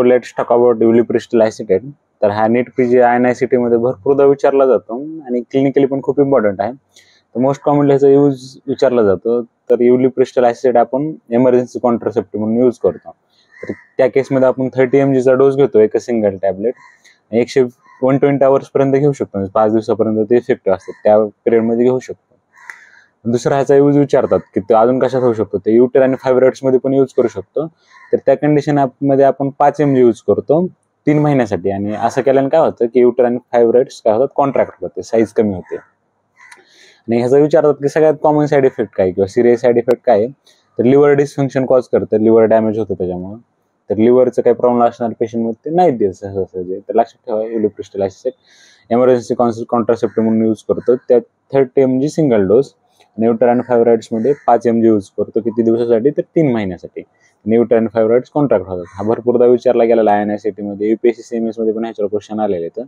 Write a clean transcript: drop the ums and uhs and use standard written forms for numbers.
Let's talk about ulipristal acetate. तर हा नीट PG INICT मध्ये भरपूरदा विचारला जातो आणि क्लिनिकली पण खूप इम्पॉर्टंट आहे. तर मोस्ट कॉमनली ह्याचा यूज विचारला जातो. तर युलिप्रिस्टल ॲसिटेट आपण इमर्जन्सी कॉन्ट्रासेप्टिव्ह म्हणून यूज करतो. तर त्या केसमध्ये आपण 30 mg चा डोस घेतो, एक सिंगल टॅबलेट. 120 आवर्स पर्यंत घेऊ शकतो, म्हणजे 5 दिवसापर्यंत ते इफेक्टिव्ह असतात, त्या पिरियडमध्ये घेऊ शकतो. दुसरा ह्याचा यूज विचारतात की ते अजून कशात होऊ शकतो, ते युटर आणि फायब्रॉइड्स मध्ये पण यूज करू शकतो. तर त्या कंडिशन मध्ये आपण 5 mg यूज करतो 3 महिन्यासाठी. आणि असं केल्याने काय होतं की युटर आणि फायब्रॉइड्स काय होतात, कॉन्ट्रॅक्ट होतात, साईज कमी होते. आणि ह्याचा विचारतात की सगळ्यात कॉमन साईड इफेक्ट काय किंवा सिरियस साईड इफेक्ट काय आहे. तर लिव्हर डिस्फंक्शन कॉज करतं, लिव्हर डॅमेज होतं त्याच्यामुळे. तर लिव्हरचं काही प्रॉब्लेम असणार पेशंटमध्ये ते नाही देत सहज. तर लक्षात ठेवा, युलिप्रिस्टल ॲसिटेट इमर्जन्सी कॉन्ट्रासेप्टिव्ह म्हणून यूज करतो. त्यात 30 mg सिंगल डोस. न्यूटर आणि फायब्रॉइड्स मध्ये 5 mg यूज करतो. किती दिवसासाठी, तर 3 महिन्यासाठी. न्यूटर आणि फायब्रॉइड्स कॉन्ट्रॅक्ट होतात. हा भरपूरदा विचारला गेलेला INICT मध्ये, UPSC CMS मध्ये पण ह्याच्यावर क्वेश्चन आलेले आहेत.